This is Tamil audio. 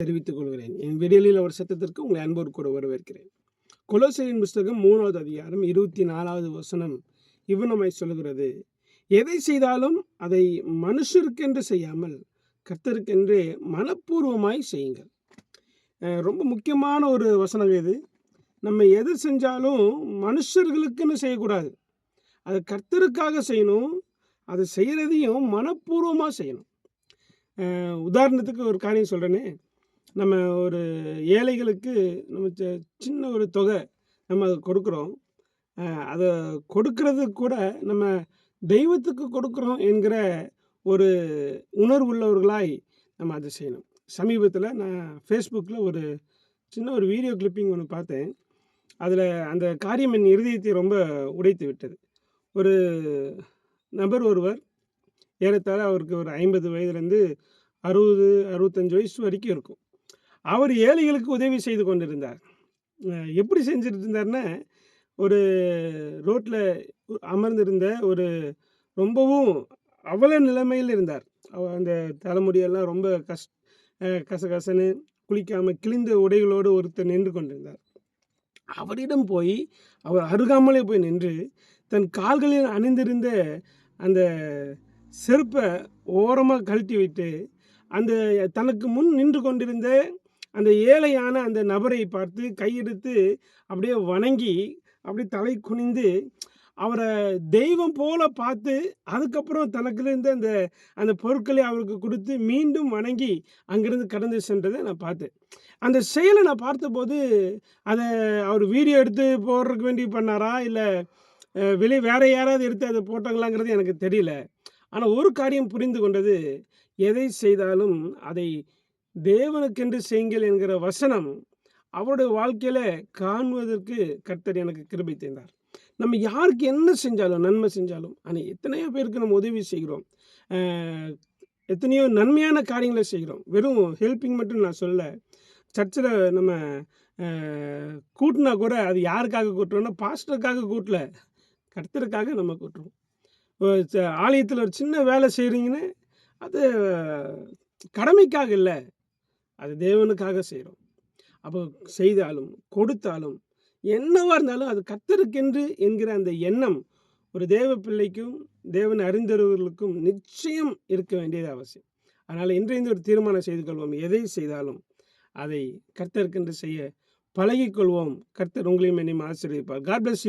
தெரிவித்துக் கொள்கிறேன். என் விடியலில் அவர் சத்தத்திற்கு உங்களை அன்போடு கூட வரவேற்கிறேன். கொலோசியரின் புஸ்தகம் 3வது அதிகாரம் 24வது வசனம் இவ்விதமாய் சொல்கிறது, எதை செய்தாலும் அதை மனுஷருக்கென்று செய்யாமல் கர்த்தருக்கென்றே மனப்பூர்வமாய் செய்யுங்கள். ரொம்ப முக்கியமான ஒரு வசனம் இது. நம்ம எது செஞ்சாலும் மனுஷர்களுக்குன்னு செய்யக்கூடாது, அது கர்த்தருக்காக செய்யணும். அது செய்கிறதையும் மனப்பூர்வமாக செய்யணும். உதாரணத்துக்கு ஒரு காரியம் சொல்கிறேனே, நம்ம ஒரு ஏழைகளுக்கு நம்ம சின்ன ஒரு தொகை நம்ம அதை கொடுக்குறோம். அதை கொடுக்கறது கூட நம்ம தெய்வத்துக்கு கொடுக்குறோம் என்கிற ஒரு உணர்வுள்ளவர்களாய் நம்ம அதை செய்யணும். சமீபத்தில் நான் ஃபேஸ்புக்கில் ஒரு சின்ன ஒரு வீடியோ கிளிப்பிங் ஒன்று பார்த்தேன். அதில் அந்த காரியம் என் இருதயத்தை ரொம்ப உடைத்து விட்டது. ஒரு நபர் ஒருவர், ஏறத்தாழ அவருக்கு ஒரு 50 வயதுலேருந்து 60, 65 வயசு வரைக்கும் இருக்கும். அவர் ஏழைகளுக்கு உதவி செய்து கொண்டிருந்தார். எப்படி செஞ்சுட்டு இருந்தார்னா, ஒரு ரோட்டில் அமர்ந்திருந்த ஒரு ரொம்பவும் அவல நிலைமையில் இருந்தார். அந்த தலைமுடியெல்லாம் ரொம்ப கசகசன்னு குளிக்காமல் கிழிந்த உடைகளோடு ஒருத்தர் நின்று கொண்டிருந்தார். அவரிடம் போய் அவர் அருகாமலே போய் நின்று தன் கால்களில் அணிந்திருந்த அந்த செருப்பை ஓரமாக கழட்டி விட்டு அந்த தனக்கு முன் நின்று கொண்டிருந்த அந்த ஏழையான அந்த நபரை பார்த்து கையெடுத்து அப்படியே வணங்கி அப்படி தலை குனிந்து அவரை தெய்வம் போல பார்த்து, அதுக்கப்புறம் தனக்கு இருந்த அந்த அந்த பொருட்களை அவருக்கு கொடுத்து மீண்டும் வணங்கி அங்கிருந்து கடந்து சென்றதை நான் பார்த்தேன். அந்த செயலை நான் பார்த்தபோது, அதை அவர் வீடியோ எடுத்து போடுறதுக்கு வேண்டி பண்ணாரா, இல்லை வெளியே வேற யாராவது எடுத்து அதை போட்டாங்களாங்கிறது எனக்கு தெரியல. ஆனால் ஒரு காரியம் புரிந்து கொண்டது, எதை செய்தாலும் அதை தேவனுக்கென்று செய்யுங்கள் என்கிற வசனம் அவருடைய வாழ்க்கையில் காண்பதற்கு கர்த்தர் எனக்கு கிருபை தந்தார். நம்ம யாருக்கு என்ன செஞ்சாலும், நன்மை செஞ்சாலும், ஆனால் எத்தனையோ பேருக்கு நம்ம உதவி செய்கிறோம், எத்தனையோ நன்மையான காரியங்களை செய்கிறோம். வெறும் ஹெல்ப்பிங் மட்டும் நான் சொல்ல. சர்ச்சில் நம்ம கூட்டினா கூட அது யாருக்காக கூட்டுறோம்னா, பாஸ்டருக்காக கூட்டல, கர்த்தருக்காக நம்ம கூட்டுறோம். ஆலயத்தில் ஒரு சின்ன வேலை செய்கிறீங்கன்னு அது கடமைக்காக இல்லை, அது தேவனுக்காக செய்கிறோம். அப்போ செய்தாலும் கொடுத்தாலும் என்னவா இருந்தாலும் அது கர்த்தருக்கென்று என்கிற அந்த எண்ணம் ஒரு தேவ பிள்ளைக்கும் தேவன் அறிந்தவர்களுக்கும் நிச்சயம் இருக்க வேண்டியது அவசியம். அதனால் இன்றைய ஒரு தீர்மானம் செய்து கொள்வோம், எதை செய்தாலும் அதை கர்த்தருக்கென்று செய்ய பழகிக்கொள்வோம். கர்த்தர் உங்களையும் என்னையும் ஆசீர்வதிப்பார். God bless you.